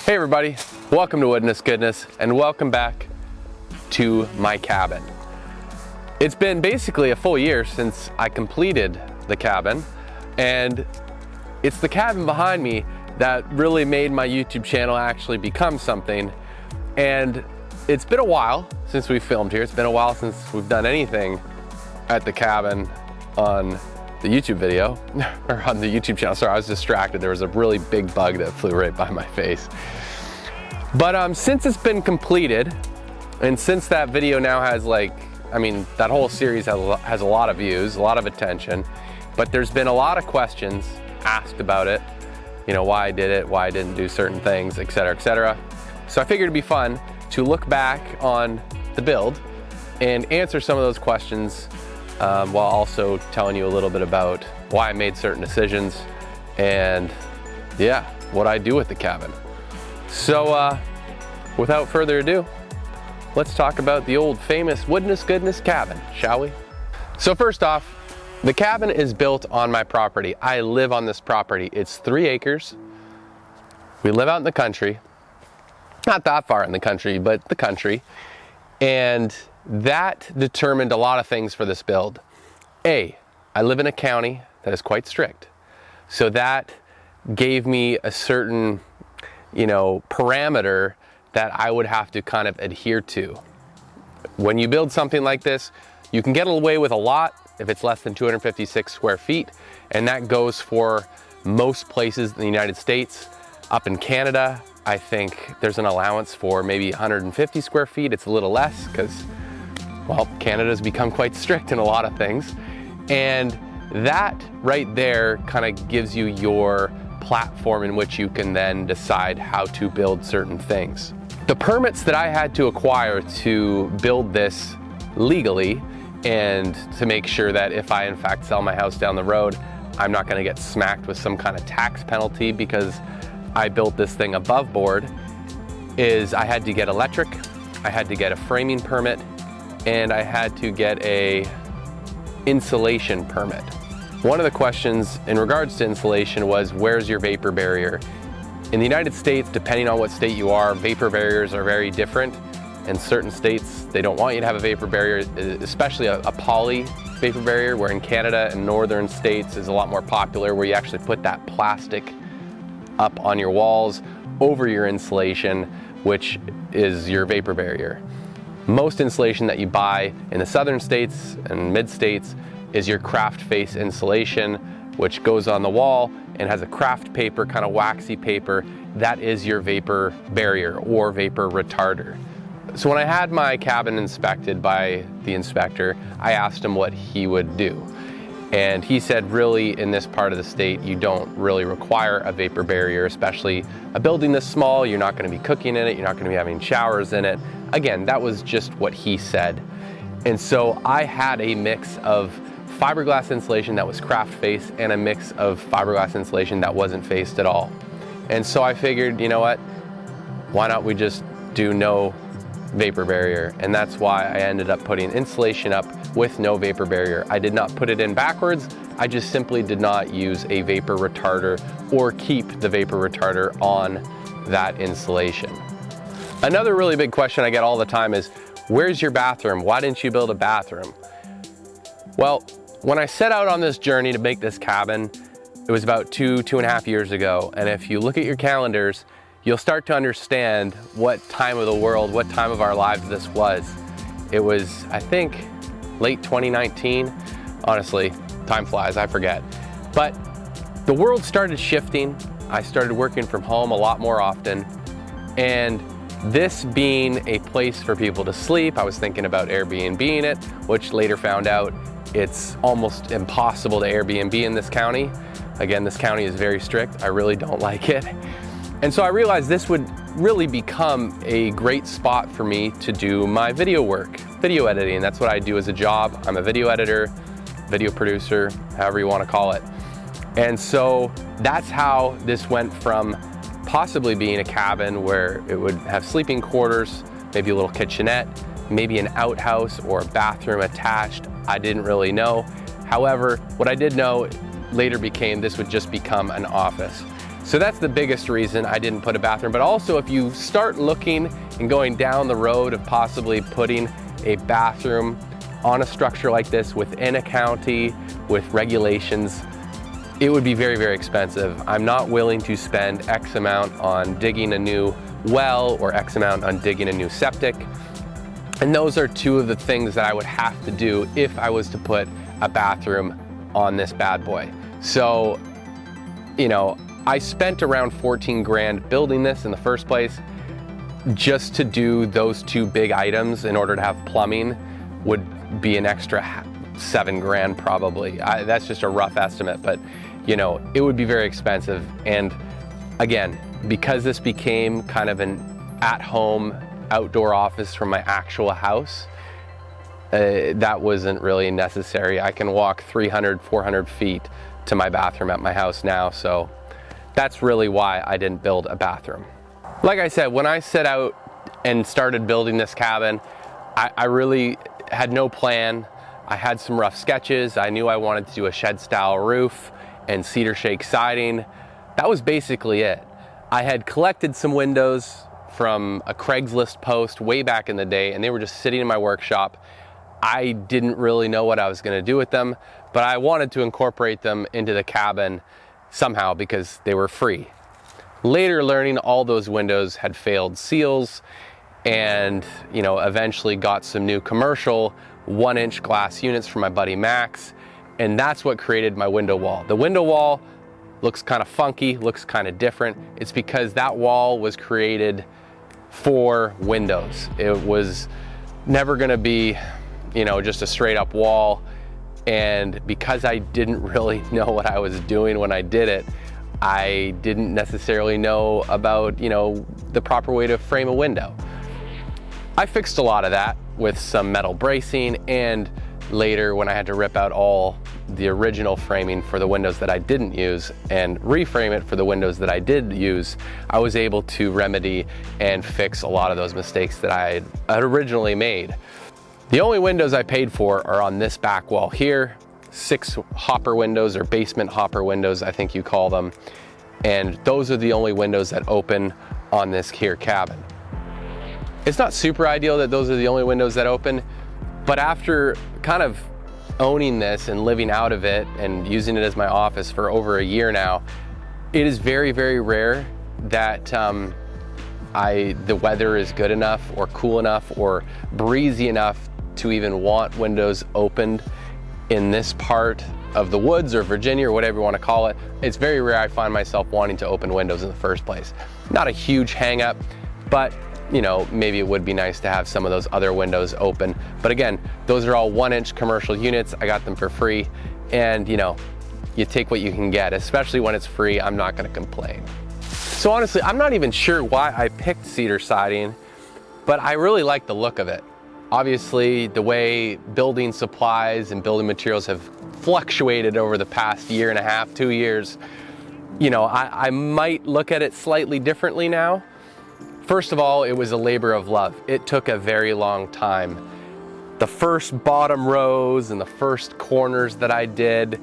Hey everybody, welcome to Woodness Goodness and welcome back to my cabin. It's been basically a full year since I completed the cabin, and it's the cabin behind me that really made my YouTube channel actually become something. And it's been a while since we filmed here. It's been a while since we've done anything at the cabin on the YouTube video, or on the YouTube channel. Sorry, I was distracted. There was a really big bug that flew right by my face. But since it's been completed, and since that video now has that whole series has a lot of views, a lot of attention, but there's been a lot of questions asked about it, you know, why I did it, why I didn't do certain things, etc., etc. So I figured it'd be fun to look back on the build and answer some of those questions, while also telling you a little bit about why I made certain decisions and yeah, what I do with the cabin. So without further ado, let's talk about the old famous Woodness Goodness cabin, shall we? So first off, the cabin is built on my property. I live on this property. It's 3 acres. We live out in the country, not that far in the country, but the country. And that determined a lot of things for this build. I live in a county that is quite strict. So that gave me a certain, parameter that I would have to kind of adhere to. When you build something like this, you can get away with a lot if it's less than 256 square feet. And that goes for most places in the United States. Up in Canada, I think there's an allowance for maybe 150 square feet. It's a little less because, well, Canada's become quite strict in a lot of things. And that right there kind of gives you your platform in which you can then decide how to build certain things. The permits that I had to acquire to build this legally, and to make sure that if I in fact sell my house down the road, I'm not going to get smacked with some kind of tax penalty because I built this thing above board, is I had to get electric, I had to get a framing permit, and I had to get a insulation permit. One of the questions in regards to insulation was, where's your vapor barrier? In the United States, depending on what state you are, vapor barriers are very different. In certain states, they don't want you to have a vapor barrier, especially a poly vapor barrier, where in Canada and northern states is a lot more popular, where you actually put that plastic up on your walls over your insulation, which is your vapor barrier. Most insulation that you buy in the southern states and mid states is your craft face insulation, which goes on the wall and has a craft paper, kind of waxy paper. That is your vapor barrier or vapor retarder. So when I had my cabin inspected by the inspector, I asked him what he would do. And he said, really, in this part of the state, you don't really require a vapor barrier, especially a building this small. You're not going to be cooking in it. You're not going to be having showers in it. Again, that was just what he said. And so I had a mix of fiberglass insulation that was craft face and a mix of fiberglass insulation that wasn't faced at all. And so I figured, you know what, why not we just do no vapor barrier? And that's why I ended up putting insulation up with no vapor barrier. I did not put it in backwards. I just simply did not use a vapor retarder or keep the vapor retarder on that insulation. Another really big question I get all the time is, where's your bathroom? Why didn't you build a bathroom? Well, when I set out on this journey to make this cabin, it was about two and a half years ago. And if you look at your calendars, you'll start to understand what time of the world, what time of our lives this was. It was, I think, late 2019. Honestly, time flies, I forget. But the world started shifting. I started working from home a lot more often. And this being a place for people to sleep, I was thinking about Airbnb-ing it, which later found out it's almost impossible to Airbnb in this county. Again, this county is very strict. I really don't like it. And so I realized this would really become a great spot for me to do my video work, video editing. That's what I do as a job. I'm a video editor, video producer, however you want to call it. And so that's how this went from possibly being a cabin where it would have sleeping quarters, maybe a little kitchenette, maybe an outhouse or a bathroom attached. I didn't really know. However, what I did know later became this would just become an office. So that's the biggest reason I didn't put a bathroom. But also, if you start looking and going down the road of possibly putting a bathroom on a structure like this within a county with regulations, it would be very, very expensive. I'm not willing to spend X amount on digging a new well or X amount on digging a new septic. And those are two of the things that I would have to do if I was to put a bathroom on this bad boy. So, you know, I spent around 14 grand building this in the first place. Just to do those two big items in order to have plumbing would be an extra 7 grand probably. That's just a rough estimate, but you know, it would be very expensive. And again, because this became kind of an at-home outdoor office from my actual house, that wasn't really necessary. I can walk 300, 400 feet to my bathroom at my house now, so that's really why I didn't build a bathroom. Like I said, when I set out and started building this cabin, I really had no plan. I had some rough sketches. I knew I wanted to do a shed style roof and cedar shake siding. That was basically it. I had collected some windows from a Craigslist post way back in the day, and they were just sitting in my workshop. I didn't really know what I was gonna do with them, but I wanted to incorporate them into the cabin somehow because they were free. Later learning all those windows had failed seals, and you know, eventually got some new commercial 1-inch glass units from my buddy Max, and that's what created my window wall. The window wall looks kind of funky, looks kind of different. It's because that wall was created for windows. It was never gonna be, you know, just a straight up wall. And because I didn't really know what I was doing when I did it, I didn't necessarily know about, you know, the proper way to frame a window. I fixed a lot of that with some metal bracing, and later when I had to rip out all the original framing for the windows that I didn't use and reframe it for the windows that I did use, I was able to remedy and fix a lot of those mistakes that I had originally made. The only windows I paid for are on this back wall here, 6 hopper windows, or basement hopper windows, I think you call them. And those are the only windows that open on this here cabin. It's not super ideal that those are the only windows that open, but after kind of owning this and living out of it and using it as my office for over a year now, it is very, very rare that the weather is good enough or cool enough or breezy enough to even want windows opened in this part of the woods or Virginia or whatever you want to call it. It's very rare I find myself wanting to open windows in the first place. Not a huge hang up, but you know, maybe it would be nice to have some of those other windows open. But again, those are all 1-inch commercial units. I got them for free, and you know, you take what you can get, especially when it's free. I'm not gonna complain. So honestly, I'm not even sure why I picked cedar siding, but I really like the look of it. Obviously, the way building supplies and building materials have fluctuated over the past 1.5 to 2 years, you know, I might look at it slightly differently now. First of all, it was a labor of love. It took a very long time. The first bottom rows and the first corners that I did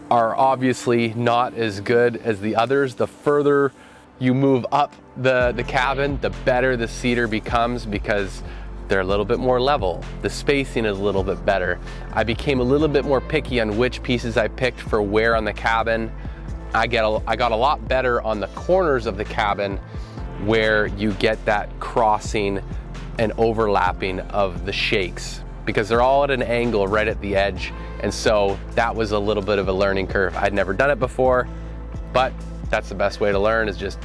are obviously not as good as the others. The further you move up the cabin, the better the cedar becomes because they're a little bit more level. The spacing is a little bit better. I became a little bit more picky on which pieces I picked for where on the cabin. I got a lot better on the corners of the cabin where you get that crossing and overlapping of the shakes, because they're all at an angle right at the edge. And so that was a little bit of a learning curve. I'd never done it before, but that's the best way to learn, is just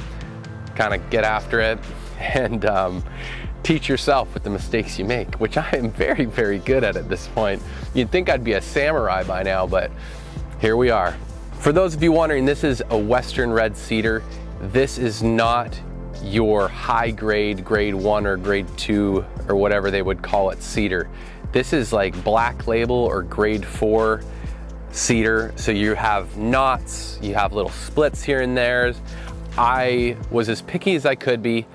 kind of get after it and teach yourself with the mistakes you make, which I am very, very good at this point. You'd think I'd be a samurai by now, but here we are. For those of you wondering, this is a Western red cedar. This is not your high grade, grade 1 or grade 2 or whatever they would call it cedar. This is like black label or grade 4 cedar. So you have knots, you have little splits here and there. I was as picky as I could be,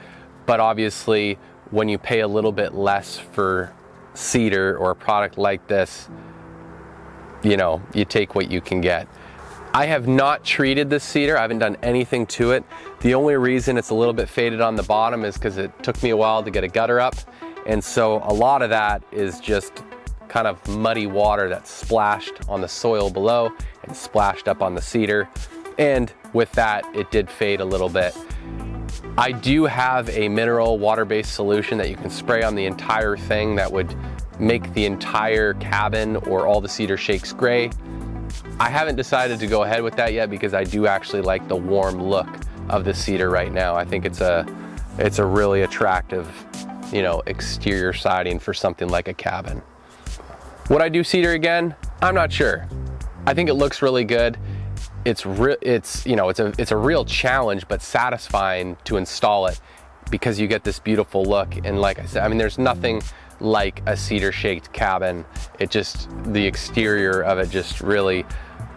but obviously when you pay a little bit less for cedar or a product like this, you know, you take what you can get. I have not treated this cedar. I haven't done anything to it. The only reason it's a little bit faded on the bottom is because it took me a while to get a gutter up. And so a lot of that is just kind of muddy water that's splashed on the soil below and splashed up on the cedar. And with that, it did fade a little bit. I do have a mineral water-based solution that you can spray on the entire thing that would make the entire cabin or all the cedar shakes gray. I haven't decided to go ahead with that yet because I do actually like the warm look of the cedar right now. I think it's a really attractive, you know, exterior siding for something like a cabin. Would I do cedar again? I'm not sure. I think it looks really good. It's a real challenge, but satisfying to install it because you get this beautiful look. And like I said, I mean, there's nothing like a cedar shaked cabin. The exterior of it just really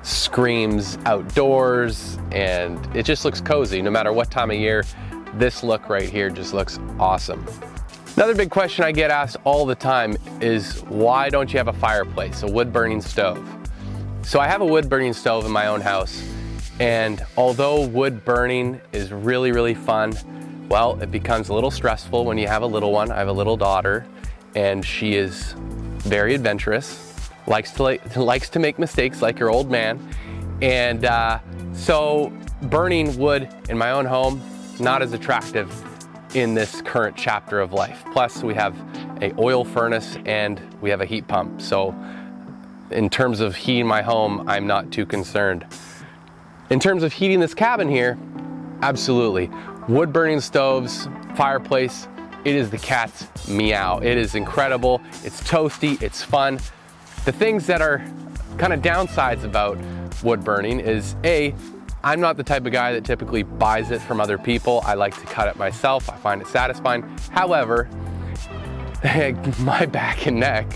screams outdoors, and it just looks cozy no matter what time of year. This look right here just looks awesome. Another big question I get asked all the time is, why don't you have a fireplace, a wood burning stove? So I have a wood burning stove in my own house, and although wood burning is really, really fun, well, it becomes a little stressful when you have a little one. I have a little daughter, and she is very adventurous, likes to make mistakes like your old man. And so burning wood in my own home, not as attractive in this current chapter of life. Plus we have an oil furnace and we have a heat pump. So in terms of heating my home, I'm not too concerned. In terms of heating this cabin here, absolutely. Wood burning stoves, fireplace, it is the cat's meow. It is incredible, it's toasty, it's fun. The things that are kind of downsides about wood burning is I'm not the type of guy that typically buys it from other people. I like to cut it myself, I find it satisfying. However, my back and neck,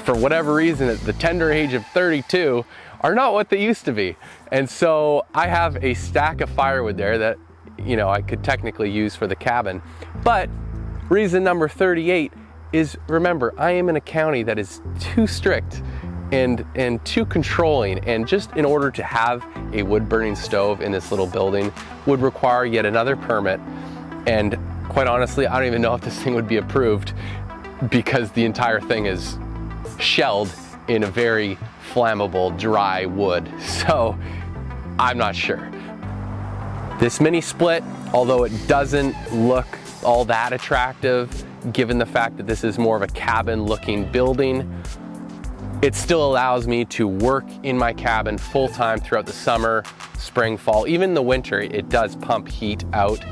for whatever reason, at the tender age of 32, are not what they used to be. And so I have a stack of firewood there that, you know, I could technically use for the cabin. But reason number 38 is, remember, I am in a county that is too strict and too controlling, and just in order to have a wood burning stove in this little building would require yet another permit. And quite honestly, I don't even know if this thing would be approved because the entire thing is shelled in a very flammable dry wood. So I'm not sure. This mini split, although it doesn't look all that attractive, given the fact that this is more of a cabin looking building, it still allows me to work in my cabin full time throughout the summer, spring, fall, even the winter. It does pump heat out.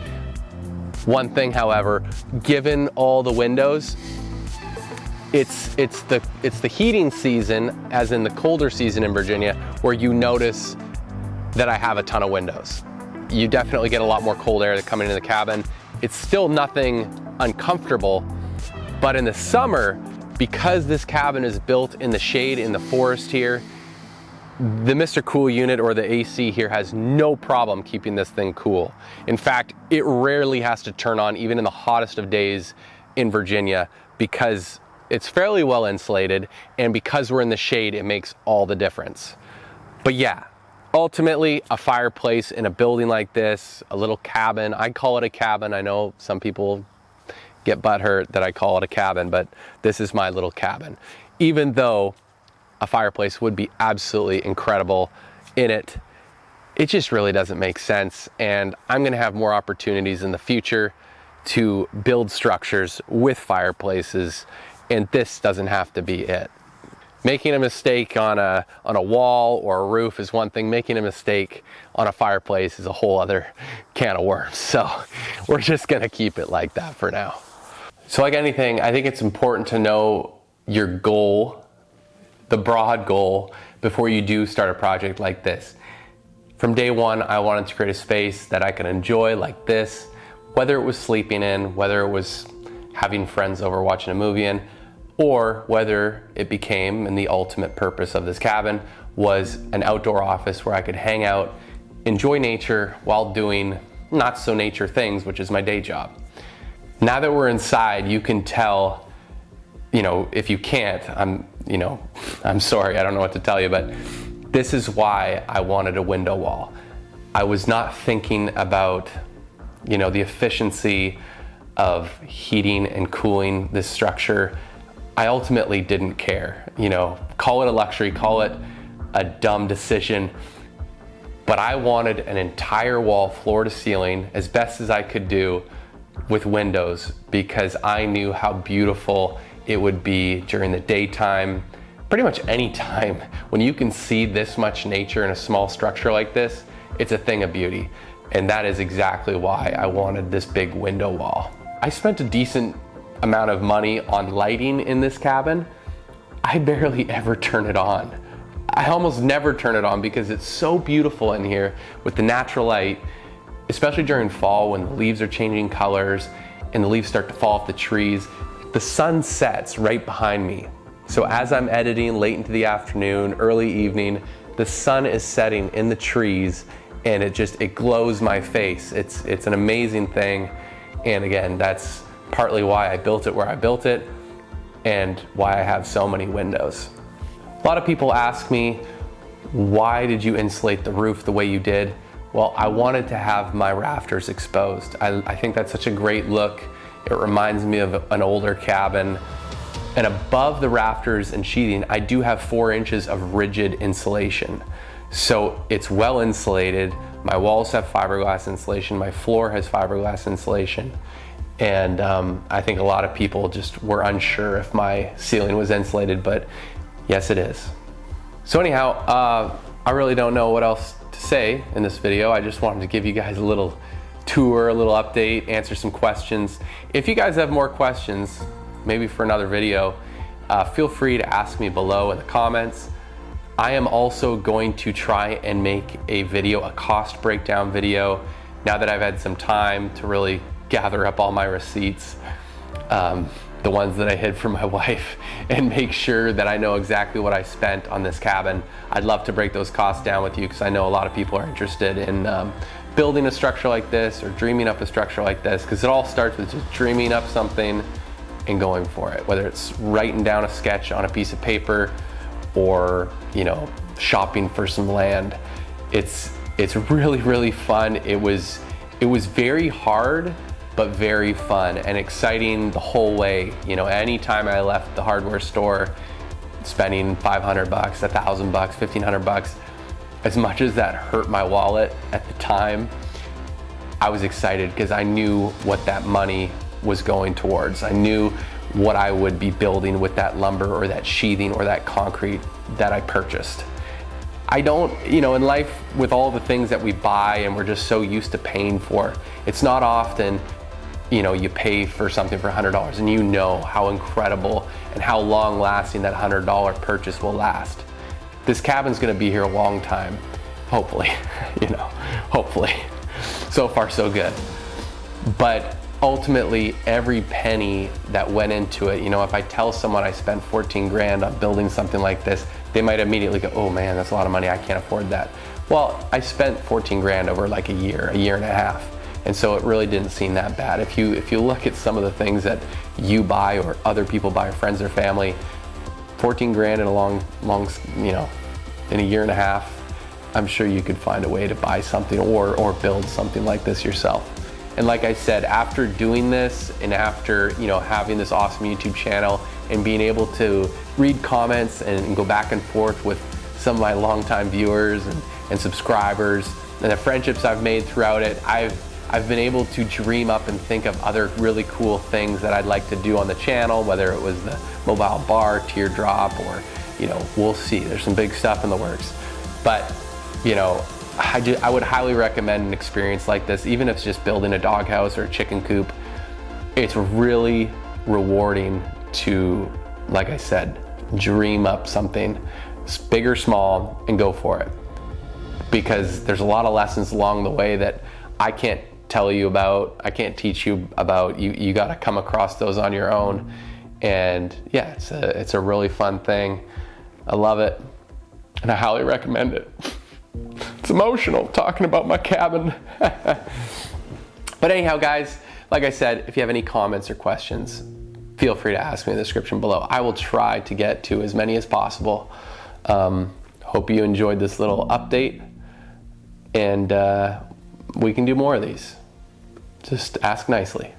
One thing, however, given all the windows, it's the heating season, as in the colder season in Virginia, where you notice that I have a ton of windows. You definitely get a lot more cold air coming into the cabin. It's still nothing uncomfortable, but in the summer, because this cabin is built in the shade in the forest here, the Mr. Cool unit or the AC here has no problem keeping this thing cool. In fact, it rarely has to turn on even in the hottest of days in Virginia because it's fairly well insulated, and because we're in the shade, it makes all the difference. But yeah, ultimately, a fireplace in a building like this, a little cabin. I call it a cabin. I know some people get butthurt that I call it a cabin, but this is my little cabin. Even though a fireplace would be absolutely incredible in it, it just really doesn't make sense. And I'm gonna have more opportunities in the future to build structures with fireplaces, and this doesn't have to be it. Making a mistake on a wall or a roof is one thing. Making a mistake on a fireplace is a whole other can of worms. So we're just gonna keep it like that for now. So like anything, I think it's important to know your goal, the broad goal, before you do start a project like this. From day one, I wanted to create a space that I could enjoy like this, whether it was sleeping in, whether it was having friends over watching a movie in, or whether it became, and the ultimate purpose of this cabin was an outdoor office where I could hang out, enjoy nature while doing not so nature things, which is my day job. Now that we're inside, you can tell, you know, if you can't, I'm sorry, I don't know what to tell you, but This is why I wanted a window wall. I was not thinking about, the efficiency of heating and cooling this structure. I ultimately didn't care. Call it a luxury, call it a dumb decision, but I wanted an entire wall, floor to ceiling, as best as I could do with windows, because I knew how beautiful it would be during the daytime, pretty much any time. When you can see this much nature in a small structure like this, it's a thing of beauty. And that is exactly why I wanted this big window wall. I spent a decent amount of money on lighting in this cabin. I barely ever turn it on. I almost never turn it on because it's so beautiful in here with the natural light, especially during fall when the leaves are changing colors and the leaves start to fall off the trees. The sun sets right behind me. So as I'm editing late into the afternoon, early evening, the sun is setting in the trees and it glows my face. It's an amazing thing. And again, that's partly why I built it where I built it and why I have so many windows. A lot of people ask me, why did you insulate the roof the way you did? Well, I wanted to have my rafters exposed. I think that's such a great look. It reminds me of an older cabin. And above the rafters and sheathing, I do have 4 inches of rigid insulation. So it's well insulated. My walls have fiberglass insulation. My floor has fiberglass insulation. And I think a lot of people just were unsure if my ceiling was insulated, but yes, it is. So anyhow, I really don't know what else to say in this video. I just wanted to give you guys a little tour, a little update, answer some questions. If you guys have more questions, maybe for another video, feel free to ask me below in the comments. I am also going to try and make a video, a cost breakdown video, now that I've had some time to really gather up all my receipts, the ones that I hid from my wife, and make sure that I know exactly what I spent on this cabin. I'd love to break those costs down with you because I know a lot of people are interested in building a structure like this or dreaming up a structure like this, because it all starts with just dreaming up something and going for it, whether it's writing down a sketch on a piece of paper or shopping for some land. It's really, really fun. It was very hard, but very fun and exciting the whole way. Anytime I left the hardware store spending $500, $1,000, $1,500, as much as that hurt my wallet at the time, I was excited because I knew what that money was going towards. I knew what I would be building with that lumber or that sheathing or that concrete that I purchased. I don't, in life, with all the things that we buy and we're just so used to paying for, it's not often, you pay for something for $100 and you know how incredible and how long lasting that $100 purchase will last. This cabin's gonna be here a long time, hopefully, hopefully. So far, so good. But ultimately, every penny that went into it, if I tell someone I spent 14 grand on building something like this, they might immediately go, oh man, that's a lot of money, I can't afford that. Well, I spent 14 grand over like a year and a half. And so it really didn't seem that bad. If you look at some of the things that you buy or other people buy, or friends or family, 14 grand in in a year and a half, I'm sure you could find a way to buy something or build something like this yourself. And like I said, after doing this and after having this awesome YouTube channel and being able to read comments and go back and forth with some of my longtime viewers and subscribers and the friendships I've made throughout it, I've been able to dream up and think of other really cool things that I'd like to do on the channel, whether it was the mobile bar, teardrop, or we'll see. There's some big stuff in the works. But I would highly recommend an experience like this, even if it's just building a doghouse or a chicken coop. It's really rewarding to, like I said, dream up something big or small and go for it. Because there's a lot of lessons along the way that I can't tell you about, I can't teach you about. You got to come across those on your own. And yeah, it's a really fun thing. I love it, and I highly recommend it. It's emotional talking about my cabin. But anyhow, guys, like I said, if you have any comments or questions, feel free to ask me in the description below. I will try to get to as many as possible. Hope you enjoyed this little update, and we can do more of these. Just ask nicely.